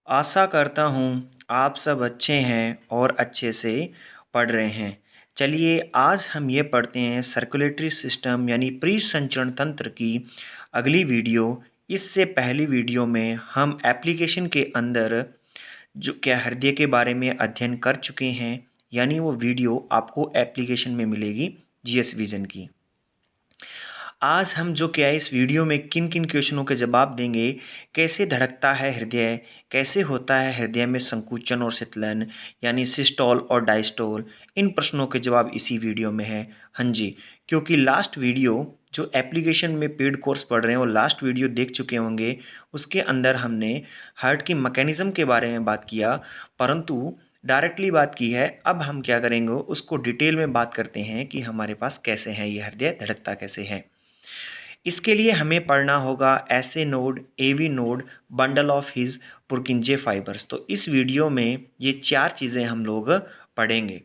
आशा करता हूँ आप सब अच्छे हैं और अच्छे से पढ़ रहे हैं। चलिए आज हम ये पढ़ते हैं सर्कुलेटरी सिस्टम यानी प्री संचरण तंत्र की अगली वीडियो। इससे पहली वीडियो में हम एप्लीकेशन के अंदर जो क्या हृदय के बारे में अध्ययन कर चुके हैं, यानी वो वीडियो आपको एप्लीकेशन में मिलेगी जीएस विजन की। आज हम जो क्या है इस वीडियो में किन किन क्वेश्चनों के जवाब देंगे, कैसे धड़कता है हृदय, कैसे होता है हृदय में संकुचन और शीतलन यानी सिस्टोल और डायस्टोल, इन प्रश्नों के जवाब इसी वीडियो में है। हाँ जी, क्योंकि लास्ट वीडियो जो एप्लीकेशन में पेड कोर्स पढ़ रहे हैं वो लास्ट वीडियो देख चुके होंगे, उसके अंदर हमने हार्ट की मैकेनिज्म के बारे में बात किया, परंतु डायरेक्टली बात की है। अब हम क्या करेंगे, उसको डिटेल में बात करते हैं कि हमारे पास कैसे है ये हृदय, धड़कता कैसे है। इसके लिए हमें पढ़ना होगा SA node, AV node, bundle of His, Purkinje fibres. तो इस वीडियो में ये चार चीज़ें हम लोग पढ़ेंगे।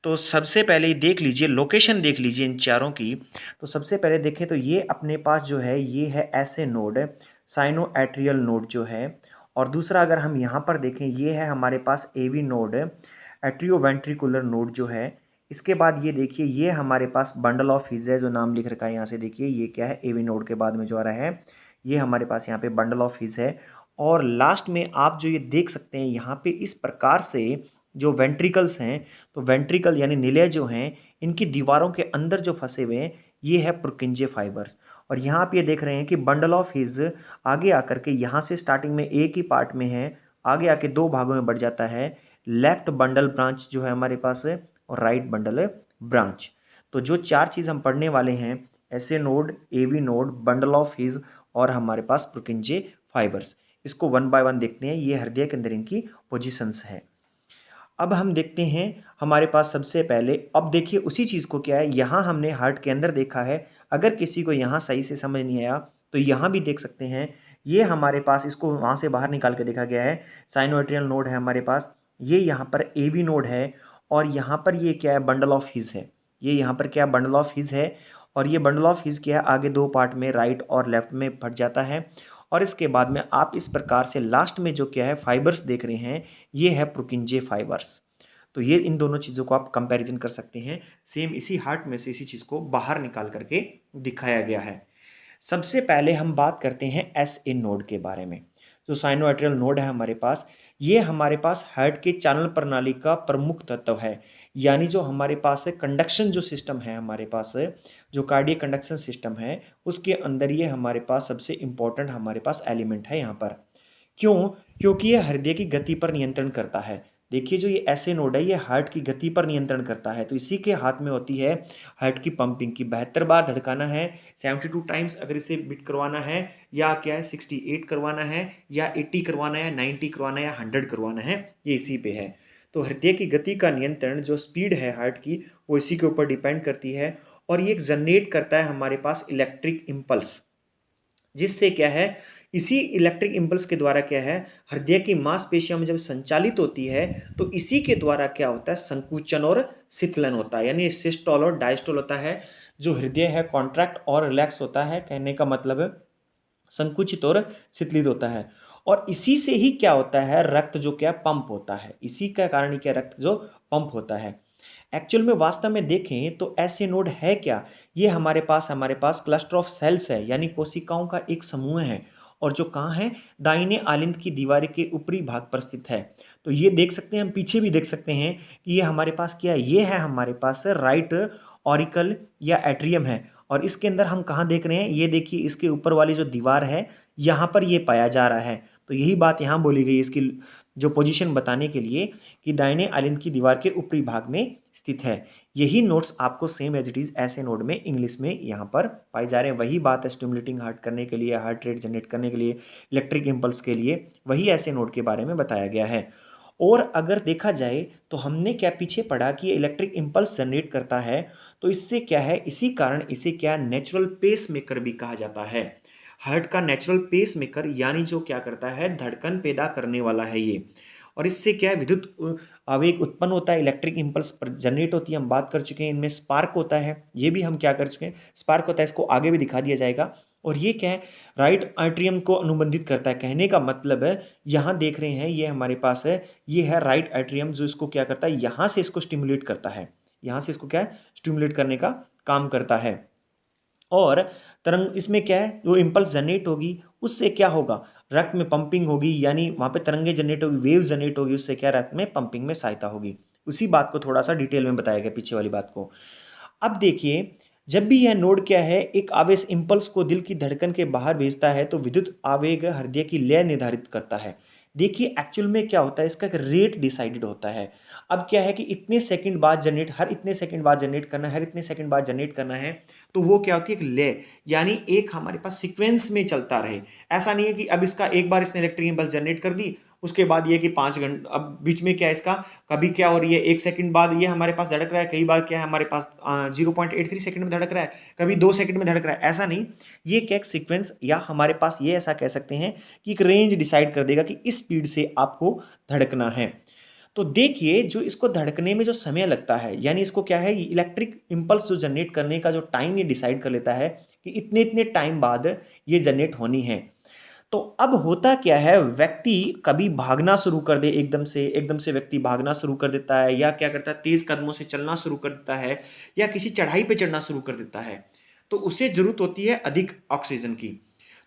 तो सबसे पहले देख लीजिए, लोकेशन देख लीजिए इन चारों की। तो सबसे पहले देखें तो ये अपने पास जो है ये है SA node, cyano atrial node जो है। और दूसरा अगर हम यहाँ पर देखें ये है हमारे पास एवी नोड, एट्रियोवेंट्रिकुलर नोड जो है। इसके बाद ये देखिए ये हमारे पास बंडल ऑफ हिज है जो नाम लिख रखा है यहाँ से, देखिए ये क्या है, एवी नोड के बाद में जो आ रहा है ये हमारे पास यहाँ पे बंडल ऑफ हिज है। और लास्ट में आप जो ये देख सकते हैं यहाँ पे इस प्रकार से जो वेंट्रिकल्स हैं, तो वेंट्रिकल यानी निलय जो हैं इनकी दीवारों के अंदर जो फंसे हुए हैं ये है पुरकिंजे फाइबर्स। और यहाँ आप ये देख रहे हैं कि बंडल ऑफ हिज आगे आकर के यहाँ से स्टार्टिंग में एक ही पार्ट में है, आगे आके दो भागों में बढ़ जाता है। लेफ्ट बंडल ब्रांच जो है हमारे पास है और राइट बंडल ब्रांच। तो जो चार चीज़ हम पढ़ने वाले हैं, SA node, AV node, bundle of His और हमारे पास पुरकिंजे फाइबर्स, इसको वन बाय वन देखते हैं। ये हृदय के अंदर इनकी पोजिशंस है। अब हम देखते हैं हमारे पास सबसे पहले, अब देखिए उसी चीज़ को क्या है, यहाँ हमने हार्ट के अंदर देखा है। अगर किसी को यहाँ सही से समझ नहीं आया तो यहाँ भी देख सकते हैं। ये हमारे पास इसको वहाँ से बाहर निकाल के देखा गया है। साइनोएट्रियल नोड है हमारे पास, ये यहाँ पर एवी नोड है और यहाँ पर ये क्या है, बंडल ऑफ हिज है। ये यहाँ पर क्या बंडल ऑफ हिज है और ये बंडल ऑफ हिज क्या है, आगे दो पार्ट में राइट और लेफ्ट में फट जाता है। और इसके बाद में आप इस प्रकार से लास्ट में जो क्या है फाइबर्स देख रहे हैं, ये है पुरकिंजे फाइबर्स। तो ये इन दोनों चीज़ों को आप कंपैरिजन कर सकते हैं। सेम इसी हार्ट में से इसी चीज़ को बाहर निकाल करके दिखाया गया है। सबसे पहले हम बात करते हैं एस ए नोड के बारे में। जो साइनोएट्रियल नोड है हमारे पास, ये हमारे पास हार्ट के चैनल प्रणाली का प्रमुख तत्व है। यानी जो हमारे पास है कंडक्शन जो सिस्टम है हमारे पास है, जो कार्डियक कंडक्शन सिस्टम है, उसके अंदर ये हमारे पास सबसे इम्पोर्टेंट हमारे पास एलिमेंट है यहाँ पर। क्यों? क्योंकि ये हृदय की गति पर नियंत्रण करता है। देखिए जो ये एसए नोड है ये हार्ट की गति पर नियंत्रण करता है। तो इसी के हाथ में होती है हार्ट की पंपिंग की। 72 बार धड़काना है, 72 टाइम्स अगर इसे बीट करवाना है, या क्या है 68 करवाना है, या 80 करवाना है, 90 करवाना है, या 100 करवाना है, ये इसी पे है। तो हृदय की गति का नियंत्रण जो स्पीड है हार्ट की, वो इसी के ऊपर डिपेंड करती है। और ये जनरेट करता है हमारे पास इलेक्ट्रिक इम्पल्स, जिससे क्या है, इसी इलेक्ट्रिक इम्पल्स के द्वारा क्या है, हृदय की मांसपेशियों में जब संचालित होती है तो इसी के द्वारा क्या होता है, संकुचन और शीतलन होता है। यानी सिस्टोल और डायस्टोल होता है। जो हृदय है कॉन्ट्रैक्ट और रिलैक्स होता है, कहने का मतलब है संकुचित और शीतलित होता है। और इसी से ही क्या होता है, रक्त जो क्या पंप होता है, इसी का कारण ही क्या रक्त जो पंप होता है। एक्चुअल में वास्तव में देखें तो ऐसे नोड है क्या, ये हमारे पास क्लस्टर ऑफ सेल्स है, यानी कोशिकाओं का एक समूह है। और जो कहाँ है, दाहिने आलिंद की दीवार के ऊपरी भाग पर स्थित है। तो ये देख सकते हैं, हम पीछे भी देख सकते हैं कि ये हमारे पास क्या है, ये है हमारे पास राइट ऑरिकल या एट्रियम है। और इसके अंदर हम कहाँ देख रहे हैं, ये देखिए इसके ऊपर वाली जो दीवार है यहाँ पर ये पाया जा रहा है। तो यही बात यहाँ बोली गई इसकी जो पोजीशन बताने के लिए, कि दाहिने आलिंद की दीवार के ऊपरी भाग में स्थित है। यही नोट्स आपको सेम एज इट इज ऐसे नोड में इंग्लिश में यहाँ पर पाए जा रहे हैं। वही बात है स्टिमुलेटिंग हार्ट करने के लिए, हार्ट रेट जनरेट करने के लिए, इलेक्ट्रिक इम्पल्स के लिए, वही ऐसे नोड के बारे में बताया गया है। और अगर देखा जाए तो हमने क्या पीछे पढ़ा कि इलेक्ट्रिक इम्पल्स जनरेट करता है, तो इससे क्या है, इसी कारण इसे क्या नेचुरल पेस मेकर भी कहा जाता है। हार्ट का नेचुरल पेस मेकर, यानी जो क्या करता है, धड़कन पैदा करने वाला है ये। और इससे क्या है, विद्युत आवेग उत्पन्न होता है, इलेक्ट्रिक इम्पल्स पर जनरेट होती है, हम बात कर चुके हैं। इनमें स्पार्क होता है, ये भी हम क्या कर चुके हैं, स्पार्क होता है, इसको आगे भी दिखा दिया जाएगा। और ये क्या है, राइट एट्रियम को अनुबंधित करता है। कहने का मतलब है, यहाँ देख रहे हैं ये हमारे पास है, ये है राइट एट्रियम जो इसको क्या करता है, यहाँ से इसको स्टिमुलेट करता है, यहाँ से इसको क्या है, स्टिमुलेट करने का काम करता है। और तरंग इसमें क्या है, जो इम्पल्स जनरेट होगी उससे क्या होगा, रक्त में पंपिंग होगी, यानी वहाँ पे तरंगे जनरेट होगी, वेव जनरेट होगी, उससे क्या रक्त में पंपिंग में सहायता होगी। उसी बात को थोड़ा सा डिटेल में बताया गया पीछे वाली बात को। अब देखिए, जब भी यह नोड क्या है, एक आवेश इम्पल्स को दिल की धड़कन के बाहर भेजता है तो विद्युत आवेग हृदय की लय निर्धारित करता है। देखिए एक्चुअल में क्या होता है, इसका एक रेट डिसाइडेड होता है। अब क्या है कि इतने सेकंड बाद जनरेट, हर इतने सेकंड बाद जनरेट करना है, हर इतने सेकंड बाद जनरेट करना है, तो वो क्या होती है, एक लय, यानी एक हमारे पास सीक्वेंस में चलता रहे। ऐसा नहीं है कि अब इसका एक बार इसने इलेक्ट्रिक इम्पल्स जनरेट कर दी, उसके बाद ये कि 5 घंटे, अब बीच में क्या है इसका, कभी क्या हो रही है, 1 सेकंड बाद ये हमारे पास धड़क रहा है, कई बार क्या है हमारे पास 0.83 सेकंड में धड़क रहा है, कभी 2 सेकंड में धड़क रहा है, ऐसा नहीं। ये क्या एक सीक्वेंस, या हमारे पास ये ऐसा कह सकते हैं कि एक रेंज डिसाइड कर देगा कि इस स्पीड से आपको धड़कना है। तो देखिए, जो इसको धड़कने में जो समय लगता है, यानी इसको क्या है, इलेक्ट्रिक इम्पल्स जो जनरेट करने का जो टाइम ये डिसाइड कर लेता है कि इतने इतने टाइम बाद ये जनरेट होनी है। तो अब होता क्या है, व्यक्ति कभी भागना शुरू कर दे, एकदम से व्यक्ति भागना शुरू कर देता है, या क्या करता है, तेज कदमों से चलना शुरू कर देता है, या किसी चढ़ाई पे चढ़ना शुरू कर देता है, तो उसे जरूरत होती है अधिक ऑक्सीजन की।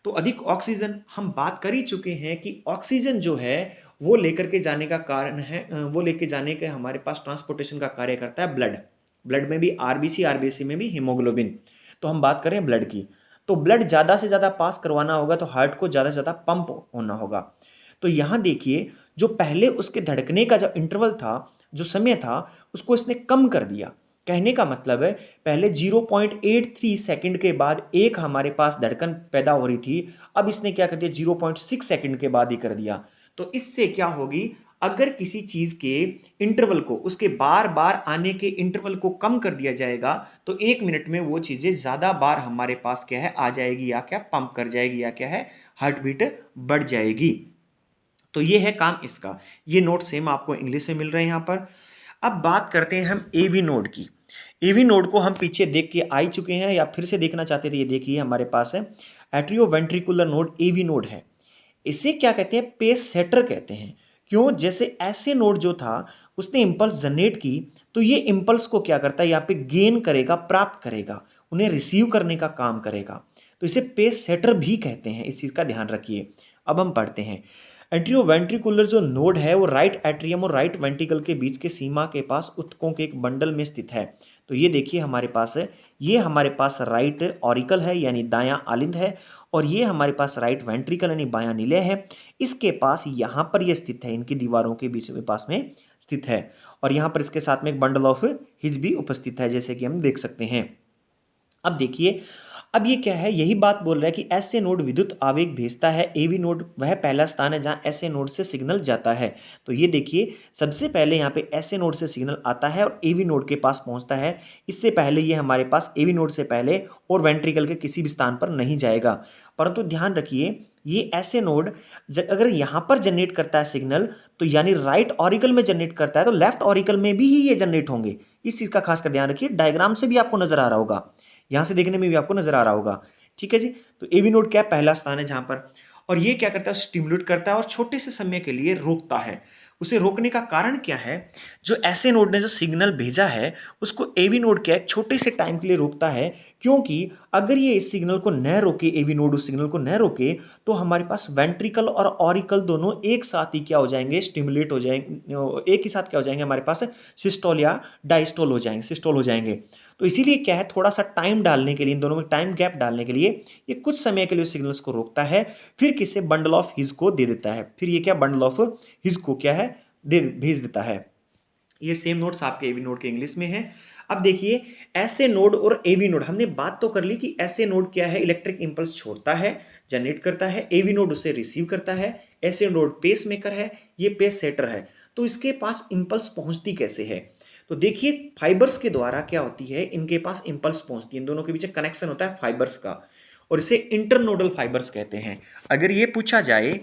तो अधिक ऑक्सीजन, हम बात कर ही चुके हैं कि ऑक्सीजन जो है वो लेकर के जाने का कारण है, वो लेके जाने के हमारे पास ट्रांसपोर्टेशन का कार्य करता है ब्लड। ब्लड में भी आरबीसी, आरबीसी में भी हीमोग्लोबिन। तो हम बात करें ब्लड की, तो ब्लड ज़्यादा से ज़्यादा पास करवाना होगा तो हार्ट को ज़्यादा से ज़्यादा पंप होना होगा। तो यहाँ देखिए, जो पहले उसके धड़कने का जो इंटरवल था, जो समय था, उसको इसने कम कर दिया। कहने का मतलब है, पहले 0.83 सेकंड के बाद एक हमारे पास धड़कन पैदा हो रही थी, अब इसने क्या कर दिया, 0.6 सेकंड के बाद ही कर दिया। तो इससे क्या होगी, अगर किसी चीज़ के इंटरवल को, उसके बार बार आने के इंटरवल को कम कर दिया जाएगा, तो 1 मिनट में वो चीज़ें ज़्यादा बार हमारे पास क्या है, आ जाएगी, या क्या पंप कर जाएगी, या क्या है, हार्ट बीट बढ़ जाएगी। तो ये है काम इसका। ये नोट सेम आपको इंग्लिश में मिल रहे हैं यहाँ पर। अब बात करते हैं हम एवी नोड की। एवी नोड को हम पीछे देख के आ ही चुके हैं, या फिर से देखना चाहते थे, ये देखिए हमारे पास है एट्रियोवेंट्रिकुलर नोड, एवी नोड है। इसे क्या कहते हैं, पेस सेटर कहते हैं। क्यों, जैसे ऐसे नोड जो था उसने इंपल्स जनरेट की, तो ये इंपल्स को क्या करता है, यहाँ पे गेन करेगा, प्राप्त करेगा, उन्हें रिसीव करने का काम करेगा। तो इसे पेस सेटर भी कहते हैं, इस चीज़ का ध्यान रखिए। अब हम पढ़ते हैं, एट्रियोवेंट्रिकुलर जो नोड है वो राइट एट्रियम और राइट वेंट्रिकल के बीच के सीमा के पास ऊतकों के एक बंडल में स्थित है। तो ये देखिए हमारे पास है, ये हमारे पास राइट ऑरिकल है, यानी दायां आलिंद है, और ये हमारे पास राइट वेंट्रिकल यानी बायां निलय है। इसके पास यहाँ पर ये स्थित है, इनकी दीवारों के बीच में पास में स्थित है, और यहाँ पर इसके साथ में एक बंडल ऑफ हिज भी उपस्थित है, जैसे कि हम देख सकते हैं। अब देखिए, अब ये क्या है, यही बात बोल रहा है कि ऐसे नोड विद्युत आवेग भेजता है। एवी नोड वह पहला स्थान है जहां ऐसे नोड से सिग्नल जाता है। तो ये देखिए, सबसे पहले यहाँ पे ऐसे नोड से सिग्नल आता है और एवी नोड के पास पहुंचता है। इससे पहले ये हमारे पास एवी नोड से पहले और वेंट्रिकल के किसी भी स्थान पर नहीं जाएगा। परंतु ध्यान रखिए, ये ऐसे नोड अगर यहाँ पर जनरेट करता है सिग्नल, तो यानी राइट ऑरिकल में जनरेट करता है, तो लेफ्ट ऑरिकल में भी ही ये जनरेट होंगे। इस चीज़ का खासकर ध्यान रखिए, डायग्राम से भी आपको नजर आ रहा होगा, यहाँ से देखने में भी आपको नजर आ रहा होगा। ठीक है जी। तो एवी नोड क्या, पहला स्थान है जहां पर, और ये क्या करता है, स्टिमुलेट करता है और छोटे से समय के लिए रोकता है। उसे रोकने का कारण क्या है, जो ऐसे नोड ने जो सिग्नल भेजा है उसको एवी नोड क्या है, छोटे से टाइम के लिए रोकता है। क्योंकि अगर ये इस सिग्नल को न रोके, एवी नोड उस सिग्नल को न रोके, तो हमारे पास वेंट्रिकल और ऑरिकल दोनों एक साथ ही क्या हो जाएंगे, स्टिमुलेट हो जाएंगे, एक ही साथ क्या हो जाएंगे, हमारे पास सिस्टोल या डायस्टोल हो जाएंगे, सिस्टोल हो जाएंगे। तो इसीलिए क्या है, थोड़ा सा टाइम डालने के लिए, इन दोनों में टाइम गैप डालने के लिए ये कुछ समय के लिए सिग्नल्स को रोकता है, फिर किसे बंडल ऑफ हिज को दे देता है। फिर ये क्या, बंडल ऑफ हिज को क्या है, दे भेज देता है। ये सेम नोट्स आपके एवी नोड के इंग्लिश में है। अब देखिए, ऐसे नोड और एवी नोड, हमने बात तो कर ली कि ऐसे नोड क्या है, इलेक्ट्रिक इंपल्स छोड़ता है, जनरेट करता है, एवी नोड उसे रिसीव करता है, ऐसे नोड पेस मेकर है, ये पेस सेटर है। तो इसके पास इंपल्स पहुंचती कैसे है, तो देखिए फाइबर्स के द्वारा क्या होती है, इनके पास इंपल्स पहुंचती है, इन दोनों के बीच कनेक्शन होता है फाइबर्स का, और इसे इंटरनोडल फाइबर्स कहते हैं। अगर ये पूछा जाए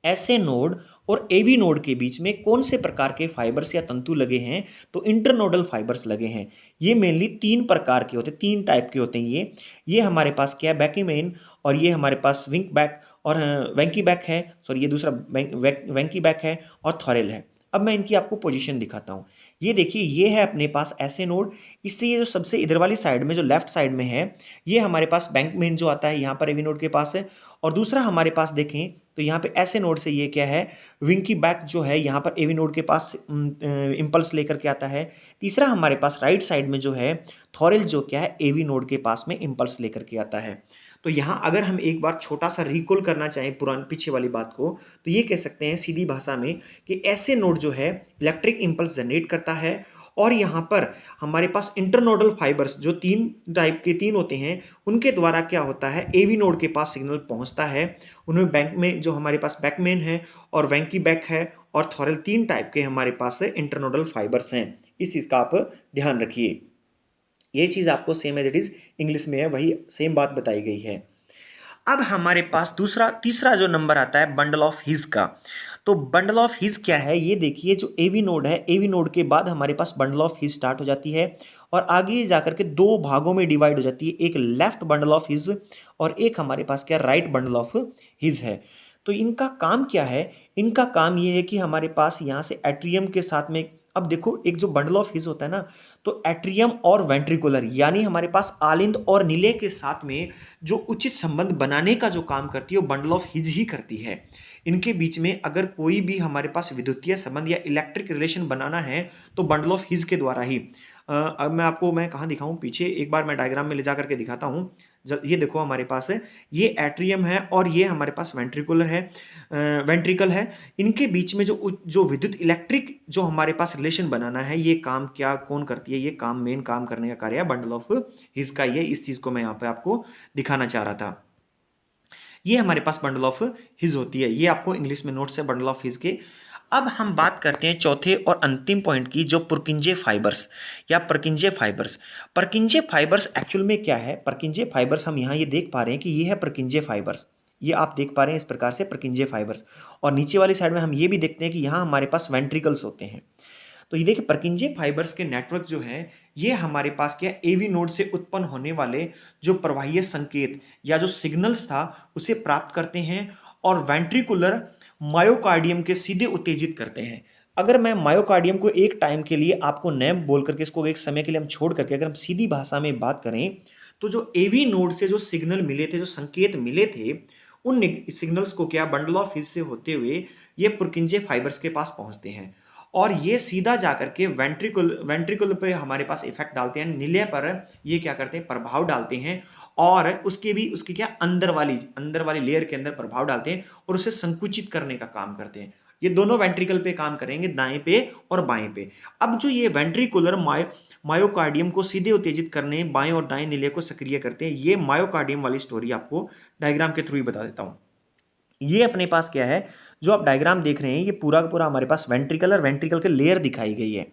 ऐसे नोड और एवी नोड के बीच में कौन से प्रकार के फाइबर्स या तंतु लगे हैं, तो इंटरनोडल फाइबर्स लगे हैं। ये मेनली 3 प्रकार के होते हैं, 3 टाइप के होते हैं ये हमारे पास क्या है, बैकीमेन, और ये हमारे पास विंक बैक और वेंकी बैक है, सॉरी ये दूसरा वेंकी बैक है और थॉरेल है। अब मैं इनकी आपको पोजीशन दिखाता हूँ। ये देखिए, ये है अपने पास ऐसे नोड, इससे ये जो सबसे इधर वाली साइड में जो लेफ्ट साइड में है, ये हमारे पास बैंकमेन जो आता है यहाँ पर एवी नोड के पास है। और दूसरा हमारे पास देखें तो यहाँ पे ऐसे नोड से ये क्या है, विंकी बैक जो है यहाँ पर एवी नोड के पास इम्पल्स लेकर के आता है। तीसरा हमारे पास राइट साइड में जो है थॉरेल जो क्या है एवी नोड के पास में इम्पल्स लेकर के आता है। तो यहाँ अगर हम एक बार छोटा सा रिकॉल करना चाहें पुराने पीछे वाली बात को, तो ये कह सकते हैं सीधी भाषा में कि ऐसे नोड जो है इलेक्ट्रिक इम्पल्स जनरेट करता है, और यहाँ पर हमारे पास इंटरनोडल फाइबर्स जो 3 टाइप के 3 होते हैं, उनके द्वारा क्या होता है, एवी नोड के पास सिग्नल पहुँचता है। उनमें बैंक में जो हमारे पास बैकमेन है और वेंकी बैक है और थॉरेल 3 टाइप के हमारे पास इंटरनोडल फाइबर्स हैं। इस चीज़ का आप ध्यान रखिए। ये चीज़ आपको same as it is English में है, वही सेम बात बताई गई है। अब हमारे पास तीसरा जो नंबर आता है बंडल ऑफ हिज का। तो बंडल ऑफ हिज क्या है, ये देखिए जो एवी नोड है, एवी नोड के बाद हमारे पास बंडल ऑफ हिज स्टार्ट हो जाती है और आगे जाकर के 2 भागों में डिवाइड हो जाती है, एक लेफ्ट बंडल ऑफ हिज और एक हमारे पास क्या राइट बंडल ऑफ हिज है। तो इनका काम क्या है, इनका काम ये है कि हमारे पास यहाँ से एट्रियम के साथ में, अब देखो एक जो बंडल ऑफ हिज होता है ना, तो एट्रियम और वेंट्रिकुलर यानी हमारे पास आलिंद और नीले के साथ में जो उचित संबंध बनाने का जो काम करती है वो बंडल ऑफ हिज ही करती है। इनके बीच में अगर कोई भी हमारे पास विद्युतीय संबंध या इलेक्ट्रिक रिलेशन बनाना है तो बंडल ऑफ हिज के द्वारा ही। अब मैं कहाँ दिखाऊं, पीछे एक बार मैं डायग्राम में ले जा करके दिखाता हूँ। ये देखो हमारे पास है, ये एट्रियम है और ये हमारे पास वेंट्रिकुलर है, वेंट्रिकल है। इनके बीच में जो विद्युत इलेक्ट्रिक जो हमारे पास रिलेशन बनाना है, ये काम क्या कौन करती है, ये काम मेन काम करने का कार्य है बंडल ऑफ हिज का। ये इस चीज़ को मैं यहाँ पे आपको दिखाना चाह रहा था। ये हमारे पास बंडल ऑफ हिज होती है, ये आपको इंग्लिश में नोट्स है बंडल ऑफ हिज के। अब हम बात करते हैं चौथे और अंतिम पॉइंट की, जो पुरकिंजे फाइबर्स या परकिंजे फाइबर्स। परकिंजे फाइबर्स एक्चुअल में क्या है, परकिंजे फाइबर्स हम यहाँ ये देख पा रहे हैं कि ये है परकिंजे फाइबर्स, ये आप देख पा रहे हैं इस प्रकार से परकिंजे फाइबर्स। और नीचे वाली साइड में हम ये भी देखते हैं कि यहाँ हमारे पास वेंट्रिकल्स होते हैं। तो ये देखिए परकिंजे फाइबर्स के नेटवर्क जो है, ये हमारे पास क्या एवी नोड से उत्पन्न होने वाले जो प्रवाहीय संकेत या जो सिग्नल्स था उसे प्राप्त करते हैं और वेंट्रिकुलर मायोकार्डियम के सीधे उत्तेजित करते हैं। अगर मैं मायोकार्डियम को एक टाइम के लिए आपको नेम बोल करके इसको एक समय के लिए हम छोड़ करके अगर हम सीधी भाषा में बात करें, तो जो एवी नोड से जो सिग्नल मिले थे, जो संकेत मिले थे, उन सिग्नल्स को क्या बंडल ऑफ हिज से होते हुए ये पुरकिंजे फाइबर्स के पास पहुंचते हैं और ये सीधा जाकर के वेंट्रिकुल पे हमारे पास इफेक्ट डालते हैं, नीले पर ये क्या करते हैं, प्रभाव डालते हैं और उसके क्या अंदर वाली लेयर के अंदर प्रभाव डालते हैं और उसे संकुचित करने का काम करते हैं। ये दोनों वेंट्रिकल पे काम करेंगे, दाएं पे और बाएं पे। अब जो ये वेंट्रिकुलर मायोकार्डियम को सीधे उत्तेजित करने, बाएं और दाएं नीले को सक्रिय करते हैं, ये मायोकार्डियम वाली स्टोरी आपको डायग्राम के थ्रू ही बता देता हूं। ये अपने पास क्या है, जो आप डायग्राम देख रहे हैं, ये पूरा का पूरा हमारे पास वेंट्रिकल और वेंट्रिकल के लेयर दिखाई गई है।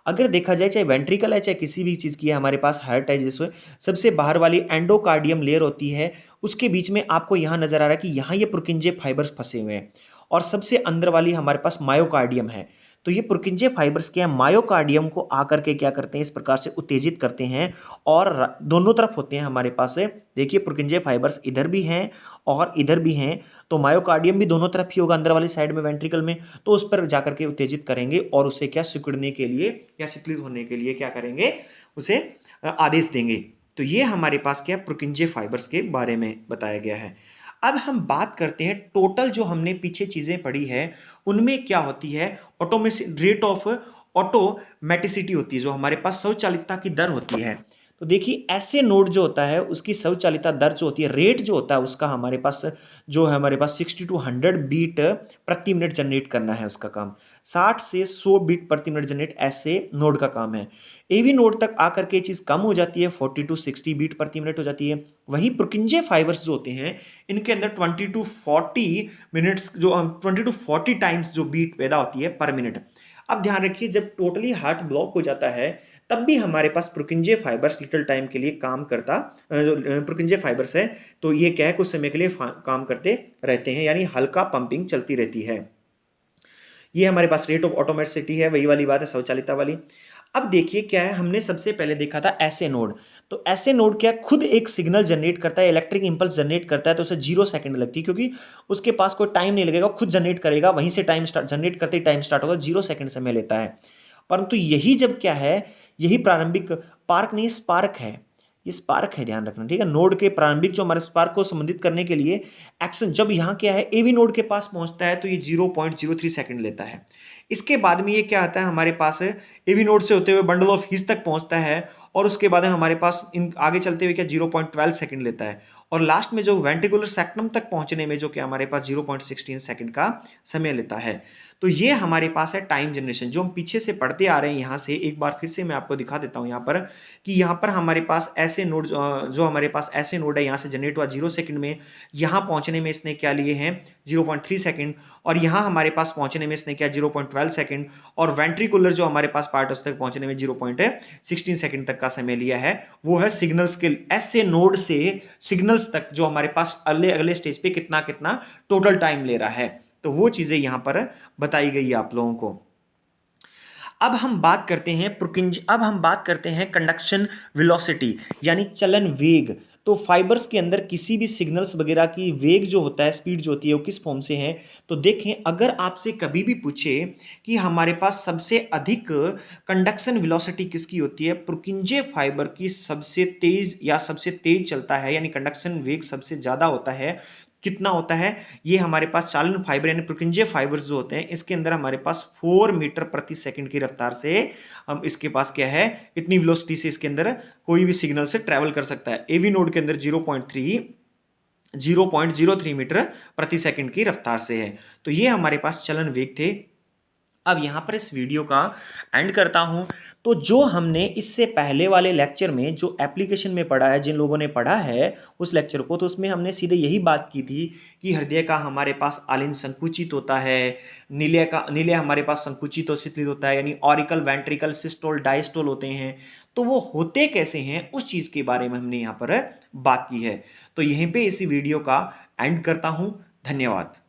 अगर देखा जाए चाहे वेंट्रिकल है चाहे किसी भी चीज़ की है, हमारे पास हार्ट है, जिसमें सबसे बाहर वाली एंडोकार्डियम लेयर होती है, उसके बीच में आपको यहाँ नजर आ रहा है कि यहाँ ये पुरकिंजे फाइबर्स फंसे हुए हैं और सबसे अंदर वाली हमारे पास मायोकार्डियम है। तो ये पुरकिंजे फाइबर्स क्या है, मायोकार्डियम को आकर के क्या करते हैं, इस प्रकार से उत्तेजित करते हैं और दोनों तरफ होते हैं हमारे पास से। देखिए पुरकिंजे फाइबर्स इधर भी हैं और इधर भी हैं, तो मायोकार्डियम भी दोनों तरफ ही होगा, अंदर वाली साइड में वेंट्रिकल में, तो उस पर जाकर के उत्तेजित करेंगे और उसे क्या सिकुड़ने के लिए या शीतलित होने के लिए क्या करेंगे, उसे आदेश देंगे। तो ये हमारे पास क्या पुरकिंजे फाइबर्स के बारे में बताया गया है। अब हम बात करते हैं टोटल जो हमने पीछे चीजें पढ़ी है उनमें क्या होती है, रेट ऑफ ऑटोमेटिसिटी होती है, जो हमारे पास स्वचालितता की दर होती है। तो देखिए ऐसे नोड जो होता है उसकी स्वचालितता दर जो होती है, रेट जो होता है उसका हमारे पास जो है, हमारे पास 60 to 100 बीट प्रति मिनट जनरेट करना है, उसका काम 60 से 100 बीट प्रति मिनट जनरेट ऐसे नोड का काम है। एवी नोड तक आकर के चीज़ कम हो जाती है, 40 to 60 बीट प्रति मिनट हो जाती है। वहीं पुरकिंजे फाइबर्स जो होते हैं इनके अंदर 20 to 40 मिनट्स जो 20 to 40 टाइम्स जो बीट पैदा होती है पर मिनट। अब ध्यान रखिए जब टोटली हार्ट ब्लॉक हो जाता है तब भी हमारे पास पुरकिंजे फाइबर्स लिटिल टाइम के लिए काम करता, जो पुरकिंजे फाइबर्स है तो ये क्या है, कुछ समय के लिए काम करते रहते हैं, यानी हल्का पंपिंग चलती रहती है। ये हमारे पास रेट ऑफ ऑटोमेटिसिटी है, वही वाली बात है स्वचालिता वाली। अब देखिए क्या है, हमने सबसे पहले देखा था ऐसे नोड। तो ऐसे नोड क्या खुद एक सिग्नल जनरेट करता है, इलेक्ट्रिक इंपल्स जनरेट करता है, तो उसे 0 सेकंड लगती है क्योंकि उसके पास कोई टाइम नहीं लगेगा, खुद जनरेट करेगा, वहीं से टाइम स्टार्ट जनरेट करते ही टाइम स्टार्ट होगा, 0 सेकंड समय लेता है। परंतु यही जब क्या है, यही प्रारंभिक पार्क नहीं स्पार्क है, ये स्पार्क है, ध्यान रखना, ठीक है। नोड के प्रारंभिक जो हमारे स्पार्क को संबंधित करने के लिए एक्शन जब यहाँ क्या है एवी नोड के पास पहुंचता है तो ये 0.03 सेकंड लेता है। इसके बाद में ये क्या आता है हमारे पास एवी नोड से होते हुए बंडल ऑफ हीज तक पहुंचता है और उसके बाद हमारे पास इन आगे चलते हुए क्या 0.12 सेकंड लेता है और लास्ट में जो वेंट्रिकुलर सेक्टम तक पहुंचने में जो क्या हमारे पास 0.16 सेकंड का समय लेता है। तो ये हमारे पास है टाइम जनरेशन जो हम पीछे से पढ़ते आ रहे हैं। यहाँ से एक बार फिर से मैं आपको दिखा देता हूँ यहाँ पर कि यहाँ पर हमारे पास ऐसे नोड जो हमारे पास ऐसे नोड है यहाँ से जनरेट हुआ 0 सेकंड में, यहाँ पहुंचने में इसने क्या लिए हैं 0.3 सेकंड और यहाँ हमारे पास पहुंचने में इसने क्या 0.12 सेकंड और वेंट्रिकुलर जो हमारे पास पार्ट उस तक पहुंचने में 0.16 सेकंड तक का समय लिया है। वो है सिग्नल्स के ऐसे नोड से सिग्नल्स तक जो हमारे पास अगले अगले स्टेज पे कितना कितना टोटल टाइम ले रहा है। तो वो चीजें यहां पर बताई गई है आप लोगों को। अब हम बात करते हैं कंडक्शन वेलोसिटी यानी चलन वेग। तो फाइबर्स के अंदर किसी भी सिग्नल्स वगैरह की वेग जो होता है, स्पीड जो होती है, वो किस फॉर्म से है। तो देखें, अगर आपसे कभी भी पूछे कि हमारे पास सबसे अधिक कंडक्शन वेलोसिटी किसकी होती है, पुरकिंजे फाइबर की सबसे तेज या सबसे तेज चलता है, यानी कंडक्शन वेग सबसे ज्यादा होता है। कितना होता है ये हमारे पास चालन फाइबर यानी पुरकिंजे फाइबर्स जो होते हैं इसके अंदर हमारे पास 4 मीटर प्रति सेकंड की रफ्तार से हम इसके पास क्या है इतनी वेलोसिटी से इसके अंदर कोई भी सिग्नल से ट्रेवल कर सकता है। एवी नोड के अंदर 0.03 मीटर प्रति सेकंड की रफ्तार से है। तो ये हमारे पास चलन वेग थे। अब यहाँ पर इस वीडियो का एंड करता हूँ। तो जो हमने इससे पहले वाले लेक्चर में जो एप्लीकेशन में पढ़ा है, जिन लोगों ने पढ़ा है उस लेक्चर को, तो उसमें हमने सीधे यही बात की थी कि हृदय का हमारे पास आलिंद संकुचित होता है, निलय हमारे पास संकुचित और शिथिल होता है, यानी ऑरिकल, वेंट्रिकल, सिस्टोल, डायस्टोल होते हैं। तो वो होते कैसे हैं उस चीज़ के बारे में हमने यहाँ पर बात की है। तो यहीं पर इसी वीडियो का एंड करता हूँ। धन्यवाद।